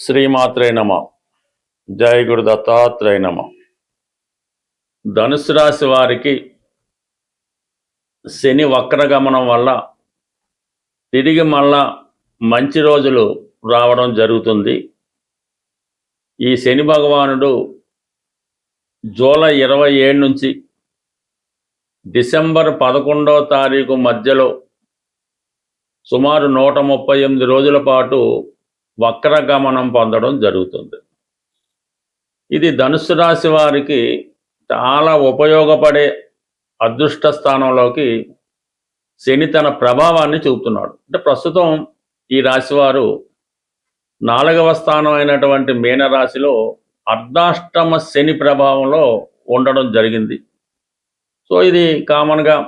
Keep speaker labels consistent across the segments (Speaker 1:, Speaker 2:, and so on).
Speaker 1: శ్రీమాత్రే నమ. జయ గురు దత్తాత్రేయ నమ. ధనుసు రాశి వారికి శని వక్రగమనం వల్ల తిరిగి మళ్ళా మంచి రోజులు రావడం జరుగుతుంది. ఈ శని భగవానుడు జూలై 27 నుంచి డిసెంబర్ 11వ తారీఖు మధ్యలో సుమారు 138 రోజుల పాటు వక్రగమనం పొందడం జరుగుతుంది. ఇది ధనుస్సు రాశి వారికి చాలా ఉపయోగపడే అదృష్ట స్థానంలోకి శని తన ప్రభావాన్ని చూపుతున్నాడు. అంటే ప్రస్తుతం ఈ రాశివారు 4వ స్థానం అయినటువంటి మీనరాశిలో అర్ధాష్టమ శని ప్రభావంలో ఉండడం జరిగింది. సో ఇది కామన్గా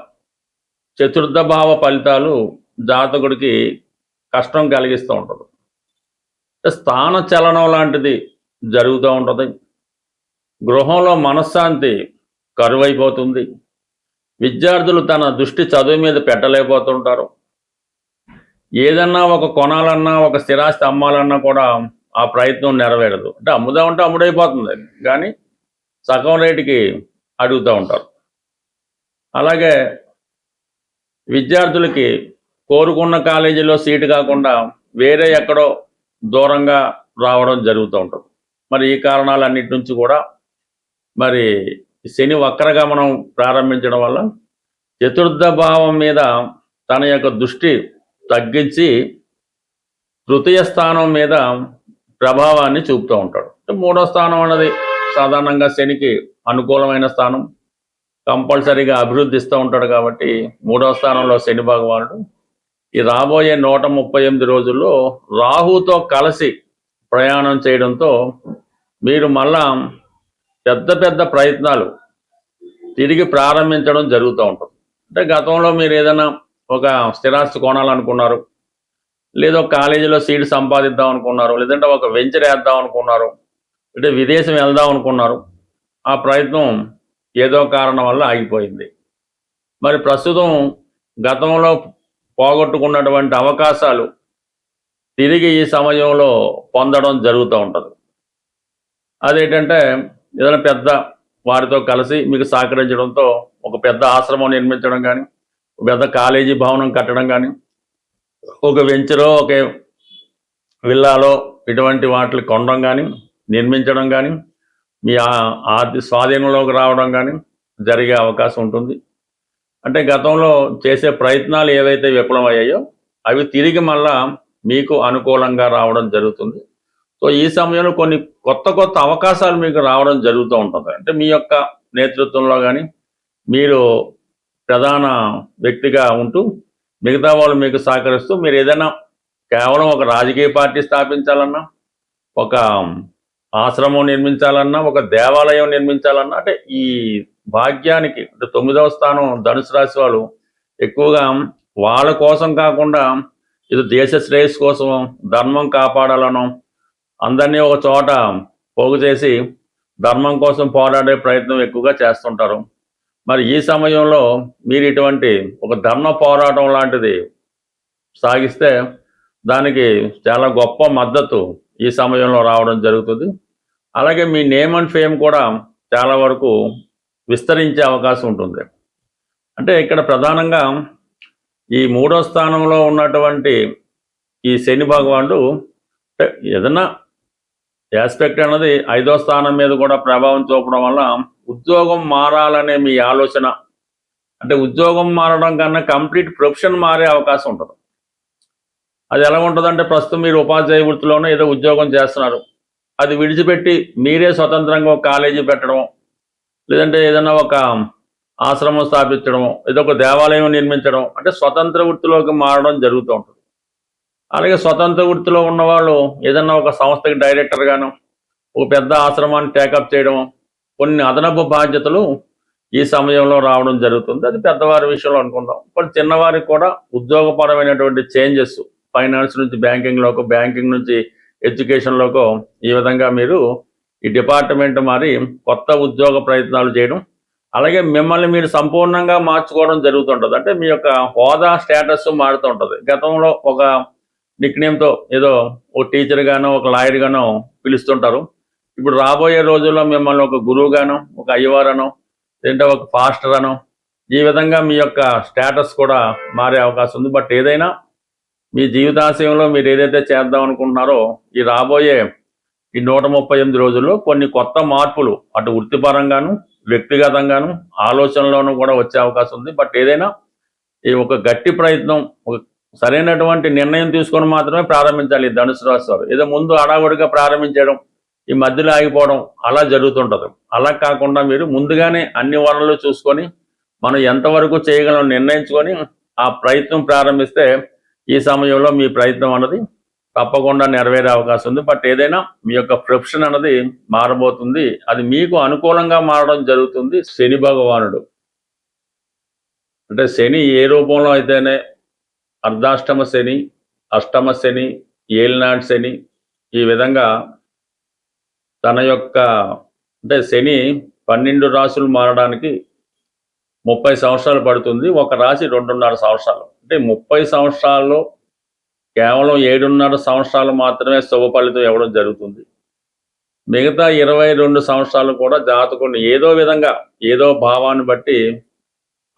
Speaker 1: చతుర్థ భావ ఫలితాలు జాతకుడికి కష్టం కలిగిస్తూ ఉంటుంది. స్థాన చలనం లాంటిది జరుగుతూ ఉంటుంది. గృహంలో మనశ్శాంతి కరువైపోతుంది. విద్యార్థులు తన దృష్టి చదువు మీద పెట్టలేకపోతుంటారు. ఏదన్నా ఒక కొనాలన్నా, ఒక స్థిరాస్తి అమ్మాలన్నా కూడా ఆ ప్రయత్నం నెరవేరదు. అంటే అమ్ముదామంటే అమ్ముడైపోతుంది, కానీ సగం రేటుకి అడుగుతూ ఉంటారు. అలాగే విద్యార్థులకి కోరుకున్న కాలేజీలో సీటు కాకుండా వేరే ఎక్కడో దూరంగా రావడం జరుగుతూ ఉంటుంది. మరి ఈ కారణాలన్నిటి నుంచి కూడా మరి శని వక్రగమనం ప్రారంభించడం వల్ల చతుర్థ భావం మీద తన యొక్క దృష్టి తగ్గించి తృతీయ స్థానం మీద ప్రభావాన్ని చూపుతూ ఉంటాడు. 3వ స్థానం అన్నది సాధారణంగా శనికి అనుకూలమైన స్థానం, కంపల్సరీగా అభివృద్ధి ఇస్తూ ఉంటాడు. కాబట్టి 3వ స్థానంలో శని భగవానుడు ఈ రాబోయే 138 రోజుల్లో రాహుతో కలిసి ప్రయాణం చేయడంతో మీరు మళ్ళా పెద్ద పెద్ద ప్రయత్నాలు తిరిగి ప్రారంభించడం జరుగుతూ ఉంటుంది. అంటే గతంలో మీరు ఏదైనా ఒక స్థిరాస్తి కొనాలనుకున్నారు, లేదో కాలేజీలో సీట్ సంపాదిద్దాం అనుకున్నారు, లేదంటే ఒక వెంచర్ వేద్దాం అనుకున్నారు, అంటే విదేశం వెళ్దాం అనుకున్నారు. ఆ ప్రయత్నం ఏదో కారణం వల్ల ఆగిపోయింది. మరి ప్రస్తుతం గతంలో పోగొట్టుకున్నటువంటి అవకాశాలు తిరిగి ఈ సమయంలో పొందడం జరుగుతూ ఉంటుంది. అదేంటంటే ఏదైనా పెద్ద వారితో కలిసి మీకు సహకరించడంతో ఒక పెద్ద ఆశ్రమం నిర్మించడం కానీ, పెద్ద కాలేజీ భవనం కట్టడం కానీ, ఒక వెంచరో ఒక విల్లాలో ఇటువంటి వాటిని కొనడం కానీ, నిర్మించడం కానీ, మీ ఆర్థిక స్వాధీనంలోకి రావడం కానీ జరిగే అవకాశం ఉంటుంది. అంటే గతంలో చేసే ప్రయత్నాలు ఏవైతే విఫలమయ్యాయో అవి తిరిగి మళ్ళా మీకు అనుకూలంగా రావడం జరుగుతుంది. సో ఈ సమయంలో కొన్ని కొత్త కొత్త అవకాశాలు మీకు రావడం జరుగుతూ ఉంటుంది. అంటే మీ యొక్క నేతృత్వంలో కానీ మీరు ప్రధాన వ్యక్తిగా ఉంటూ మిగతా వాళ్ళు మీకు సహకరిస్తూ మీరు ఏదైనా కేవలం ఒక రాజకీయ పార్టీ స్థాపించాలన్నా, ఒక ఆశ్రమం నిర్మించాలన్నా, ఒక దేవాలయం నిర్మించాలన్నా, అంటే ఈ భాగ్యానికి అంటే 9వ స్థానం ధనుసు రాశి వాళ్ళు ఎక్కువగా వాళ్ళ కోసం కాకుండా ఇది దేశ శ్రేయస్సు కోసం, ధర్మం కాపాడాలనో, అందరినీ ఒక చోట పోగు చేసి ధర్మం కోసం పోరాడే ప్రయత్నం ఎక్కువగా చేస్తుంటారు. మరి ఈ సమయంలో మీరు ఇటువంటి ఒక ధర్మ పోరాటం లాంటిది సాగిస్తే దానికి చాలా గొప్ప మద్దతు ఈ సమయంలో రావడం జరుగుతుంది. అలాగే మీ నేమ్ అండ్ ఫేమ్ కూడా చాలా వరకు విస్తరించే అవకాశం ఉంటుంది. అంటే ఇక్కడ ప్రధానంగా ఈ 3వ స్థానంలో ఉన్నటువంటి ఈ శని భగవానుడు ఏదన్నా ఆస్పెక్ట్ అన్నది 5వ స్థానం మీద కూడా ప్రభావం చూపడం వల్ల ఉద్యోగం మారాలనే మీ ఆలోచన, అంటే ఉద్యోగం మారడం కన్నా కంప్లీట్ ప్రొఫెషన్ మారే అవకాశం ఉంటుంది. అది ఎలా ఉంటుందంటే ప్రస్తుతం మీరు ఉపాధ్యాయ వృత్తిలోనే ఏదో ఉద్యోగం చేస్తున్నారు, అది విడిచిపెట్టి మీరే స్వతంత్రంగా ఒక కాలేజీ పెట్టడం, లేదంటే ఏదైనా ఒక ఆశ్రమం స్థాపించడం, ఏదో ఒక దేవాలయం నిర్మించడం, అంటే స్వతంత్ర వృత్తిలోకి మారడం జరుగుతూ ఉంటుంది. అలాగే స్వతంత్ర వృత్తిలో ఉన్నవాళ్ళు ఏదన్నా ఒక సంస్థకి డైరెక్టర్గాను, ఒక పెద్ద ఆశ్రమాన్ని టేకప్ చేయడం, కొన్ని అదనపు బాధ్యతలు ఈ సమయంలో రావడం జరుగుతుంది. అది పెద్దవారి విషయంలో అనుకుందాం. కొన్ని చిన్నవారికి కూడా ఉద్యోగపరమైనటువంటి చేంజెస్, ఫైనాన్స్ నుంచి బ్యాంకింగ్లోకి, బ్యాంకింగ్ నుంచి ఎడ్యుకేషన్లోకి, ఈ విధంగా మీరు ఈ డిపార్ట్మెంట్ మారి కొత్త ఉద్యోగ ప్రయత్నాలు చేయడం, అలాగే మిమ్మల్ని మీరు సంపూర్ణంగా మార్చుకోవడం జరుగుతుంటుంది. అంటే మీ యొక్క హోదా స్టేటస్ మారుతూ ఉంటుంది. గతంలో ఒక నిక్నేమ్తో ఏదో ఒక టీచర్ గానో ఒక లాయర్ గానో పిలుస్తుంటారు. ఇప్పుడు రాబోయే రోజుల్లో మిమ్మల్ని ఒక గురువు గానో ఒక అయ్యవారనో లేదంటే ఒక పాస్టర్ అనో ఈ విధంగా మీ యొక్క స్టేటస్ కూడా మారే అవకాశం ఉంది. బట్ ఏదైనా మీ జీవితాశయంలో మీరు ఏదైతే చేద్దాం అనుకుంటున్నారో ఈ రాబోయే ఈ 138 రోజుల్లో కొన్ని కొత్త మార్పులు అటు వృత్తిపరంగాను వ్యక్తిగతంగాను ఆలోచనలోనూ కూడా వచ్చే అవకాశం ఉంది. బట్ ఏదైనా ఈ ఒక గట్టి ప్రయత్నం ఒక సరైనటువంటి నిర్ణయం తీసుకొని మాత్రమే ప్రారంభించాలి. ఈ ధనుసు రాశి వారు ఏదో ముందు హడావుడిగా ప్రారంభించడం ఈ మధ్యలో ఆగిపోవడం అలా జరుగుతుంటుంది. అలా కాకుండా మీరు ముందుగానే అన్ని వనరులు చూసుకొని మనం ఎంతవరకు చేయగలం నిర్ణయించుకొని ఆ ప్రయత్నం ప్రారంభిస్తే ఈ సమయంలో మీ ప్రయత్నం అన్నది తప్పకుండా నెరవేరే అవకాశం ఉంది. బట్ ఏదైనా మీ యొక్క ప్రొఫెషన్ అన్నది మారబోతుంది. అది మీకు అనుకూలంగా మారడం జరుగుతుంది. శని భగవానుడు అంటే శని ఏ రూపంలో అయితేనే అర్ధాష్టమ శని, అష్టమ శని, ఏలినాటి శని ఈ విధంగా తన యొక్క అంటే శని 12 రాశులు మారడానికి 30 సంవత్సరాలు పడుతుంది. ఒక రాశి 2.5 సంవత్సరాలు. అంటే 30 సంవత్సరాల్లో కేవలం 7.5 సంవత్సరాలు మాత్రమే శుభ ఫలితం ఇవ్వడం జరుగుతుంది. మిగతా 22 సంవత్సరాలు కూడా జాతకుని ఏదో విధంగా ఏదో భావాన్ని బట్టి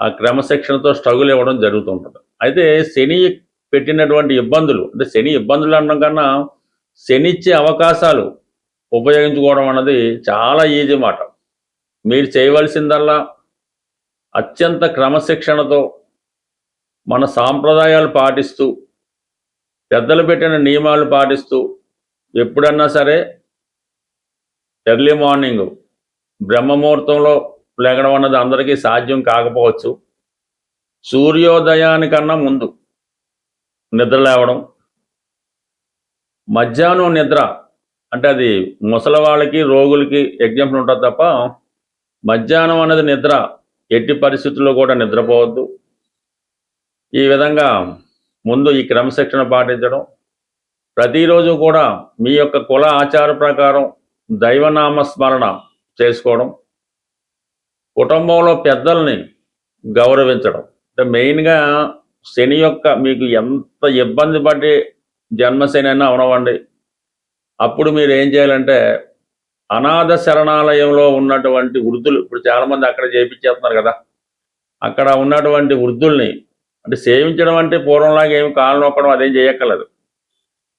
Speaker 1: ఆ క్రమశిక్షణతో స్ట్రగుల్ ఇవ్వడం జరుగుతుంటుంది. అయితే శని పెట్టినటువంటి ఇబ్బందులు అంటే శని ఇబ్బందులు అనడం కన్నా శని ఇచ్చే అవకాశాలు ఉపయోగించుకోవడం అన్నది చాలా ఈజీ మాట. మీరు చేయవలసిందల్లా అత్యంత క్రమశిక్షణతో మన సాంప్రదాయాలు పాటిస్తూ పెద్దలు పెట్టిన నియమాలు పాటిస్తూ ఎప్పుడన్నా సరే ఎర్లీ మార్నింగ్ బ్రహ్మముహూర్తంలో లేగడం అన్నది అందరికీ సాధ్యం కాకపోవచ్చు. సూర్యోదయానికన్నా ముందు నిద్ర లేవడం, మధ్యాహ్నం నిద్ర అంటే అది ముసలి వాళ్ళకి రోగులకి ఎగ్జాంపుల్ ఉంటుంది తప్ప మధ్యాహ్నం అనేది నిద్ర ఎట్టి పరిస్థితుల్లో కూడా నిద్రపోవద్దు. ఈ విధంగా ముందు ఈ క్రమశిక్షణ పాటించడం, ప్రతిరోజు కూడా మీ యొక్క కుల ఆచార ప్రకారం దైవనామ స్మరణ చేసుకోవడం, కుటుంబంలో పెద్దల్ని గౌరవించడం. అంటే మెయిన్గా శని యొక్క మీకు ఎంత ఇబ్బంది పడి జన్మశని అయినా అవనవండి, అప్పుడు మీరు ఏం చేయాలంటే అనాథ శరణాలయంలో ఉన్నటువంటి వృద్ధులు ఇప్పుడు చాలామంది అక్కడ చేయించేస్తున్నారు కదా, అక్కడ ఉన్నటువంటి వృద్ధుల్ని అంటే సేవించడం అంటే పూర్వంలాగా ఏమి కాళ్ళు నొక్కడం అదేం చేయక్కర్లేదు.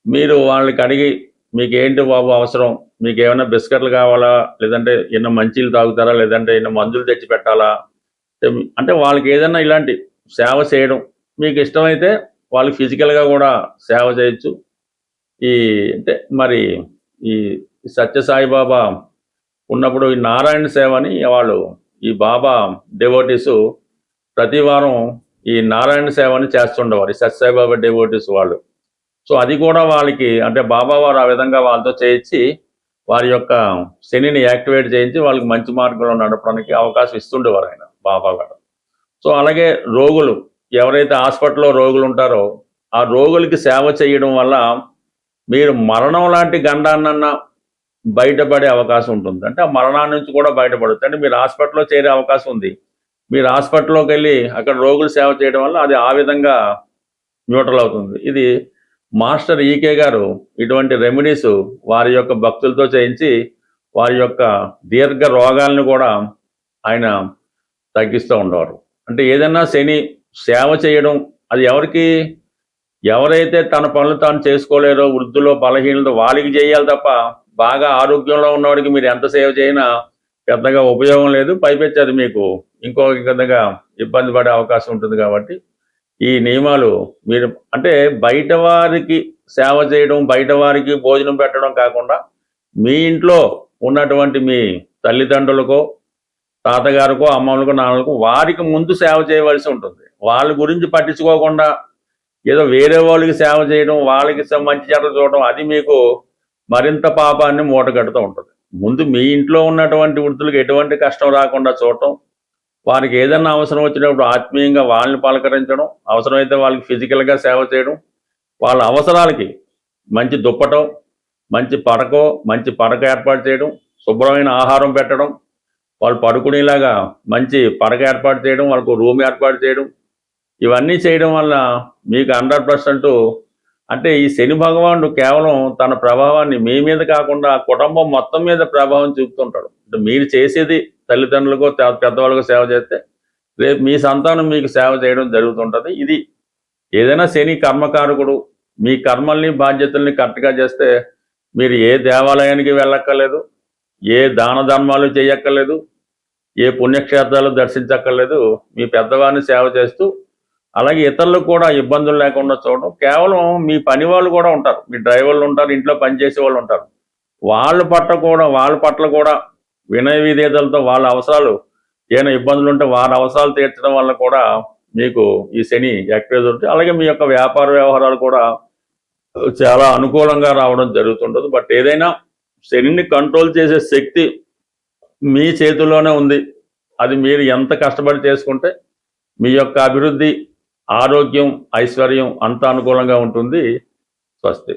Speaker 1: మీరు వాళ్ళకి అడిగి మీకు ఏంటి బాబు అవసరం, మీకు ఏమైనా బిస్కెట్లు కావాలా, లేదంటే ఎన్నో మంచీలు తాగుతారా, లేదంటే ఎన్నో మందులు తెచ్చి పెట్టాలా, అంటే వాళ్ళకి ఏదైనా ఇలాంటి సేవ చేయడం మీకు ఇష్టమైతే వాళ్ళకి ఫిజికల్గా కూడా సేవ చేయొచ్చు. ఈ అంటే మరి ఈ సత్యసాయిబాబా ఉన్నప్పుడు ఈ నారాయణ సేవ అని వాళ్ళు ఈ బాబా డెవోటీసు ప్రతి వారం ఈ నారాయణ సేవని చేస్తుండేవారు ఈ సత్యసాయిబాబా డెవోటీస్ వాళ్ళు. సో అది కూడా వాళ్ళకి అంటే బాబా వారు ఆ విధంగా వాళ్ళతో చేయించి వారి యొక్క శనిని యాక్టివేట్ చేయించి వాళ్ళకి మంచి మార్గంలో నడపడానికి అవకాశం ఇస్తుండేవారు ఆయన బాబా గారు. సో అలాగే రోగులు ఎవరైతే హాస్పిటల్లో రోగులు ఉంటారో ఆ రోగులకి సేవ చేయడం వల్ల మీరు మరణం లాంటి గండాన్నన్నా బయటపడే అవకాశం ఉంటుంది. అంటే ఆ మరణాన్ని నుంచి కూడా బయటపడవచ్చు. అంటే మీరు హాస్పిటల్లో చేరే అవకాశం ఉంది, మీరు హాస్పిటల్లోకి వెళ్ళి అక్కడ రోగులు సేవ చేయడం వల్ల అది ఆ విధంగా న్యూట్రల్ అవుతుంది. ఇది మాస్టర్ ఈకే గారు ఇటువంటి రెమెడీస్ వారి యొక్క భక్తులతో చేయించి వారి యొక్క దీర్ఘ రోగాలను కూడా ఆయన తగ్గిస్తూ ఉండేవారు. అంటే ఏదైనా శని సేవ చేయడం అది ఎవరైతే తన పనులు తాను చేసుకోలేరో వృద్ధులో బలహీనతో వాళ్ళకి చేయాలి తప్ప బాగా ఆరోగ్యంలో ఉన్నవాడికి మీరు ఎంత సేవ చేసినా పెద్దగా ఉపయోగం లేదు. పైపెచ్చి అది మీకు ఇంకో విధంగా ఇబ్బంది పడే అవకాశం ఉంటుంది. కాబట్టి ఈ నియమాలు మీరు అంటే బయట వారికి సేవ చేయడం, బయట వారికి భోజనం పెట్టడం కాకుండా మీ ఇంట్లో ఉన్నటువంటి మీ తల్లిదండ్రులకో తాతగారికో అమ్మమ్మలకో నాన్నలకో వారికి ముందు సేవ చేయవలసి ఉంటుంది. వాళ్ళ గురించి పట్టించుకోకుండా ఏదో వేరే వాళ్ళకి సేవ చేయడం, వాళ్ళకి మంచి చెడ్డ చూడడం అది మీకు మరింత పాపాన్ని మూటగడుతూ ఉంటుంది. ముందు మీ ఇంట్లో ఉన్నటువంటి వృద్ధులకు ఎటువంటి కష్టం రాకుండా చూడటం, వారికి ఏదైనా అవసరం వచ్చినప్పుడు ఆత్మీయంగా వాళ్ళని పలకరించడం, అవసరమైతే వాళ్ళకి ఫిజికల్గా సేవ చేయడం, వాళ్ళ అవసరాలకి మంచి దుప్పటం, మంచి పడకో మంచి పడక ఏర్పాటు చేయడం, శుభ్రమైన ఆహారం పెట్టడం, వాళ్ళు పడుకునేలాగా మంచి పడక ఏర్పాటు చేయడం, వాళ్ళకు రూమ్ ఏర్పాటు చేయడం, ఇవన్నీ చేయడం వల్ల మీకు 100% అంటే ఈ శని భగవానుడు కేవలం తన ప్రభావాన్ని మీ మీద కాకుండా కుటుంబం మొత్తం మీద ప్రభావం చూపుతుంటాడు. అంటే మీరు చేసేది తల్లిదండ్రులకు పెద్దవాళ్ళకు సేవ చేస్తే రేపు మీ సంతానం మీకు సేవ చేయడం జరుగుతుంటుంది. ఇది ఏదైనా శని కర్మకారకుడు. మీ కర్మల్ని బాధ్యతల్ని కరెక్ట్గా చేస్తే మీరు ఏ దేవాలయానికి వెళ్ళక్కర్లేదు, ఏ దాన ధర్మాలు చేయక్కర్లేదు, ఏ పుణ్యక్షేత్రాలు దర్శించక్కర్లేదు. మీ పెద్దవారిని సేవ చేస్తూ అలాగే ఇతరులకు కూడా ఇబ్బందులు లేకుండా చూడడం. కేవలం మీ పని వాళ్ళు కూడా ఉంటారు, మీ డ్రైవర్లు ఉంటారు, ఇంట్లో పనిచేసే వాళ్ళు ఉంటారు, వాళ్ళ పట్ల కూడా వినయ విధేయతలతో వాళ్ళ అవసరాలు ఏమైనా ఇబ్బందులు ఉంటే వారి అవసరాలు తీర్చడం వల్ల కూడా మీకు ఈ శని యాక్టివేట్ ఉంటుంది. అలాగే మీ యొక్క వ్యాపార వ్యవహారాలు కూడా చాలా అనుకూలంగా రావడం జరుగుతుంటుంది. బట్ ఏదైనా శనిని కంట్రోల్ చేసే శక్తి మీ చేతుల్లోనే ఉంది. అది మీరు ఎంత కష్టపడి చేసుకుంటే మీ యొక్క అభివృద్ధి, ఆరోగ్యం, ఐశ్వర్యం అంత అనుకూలంగా ఉంటుంది. స్వస్తి.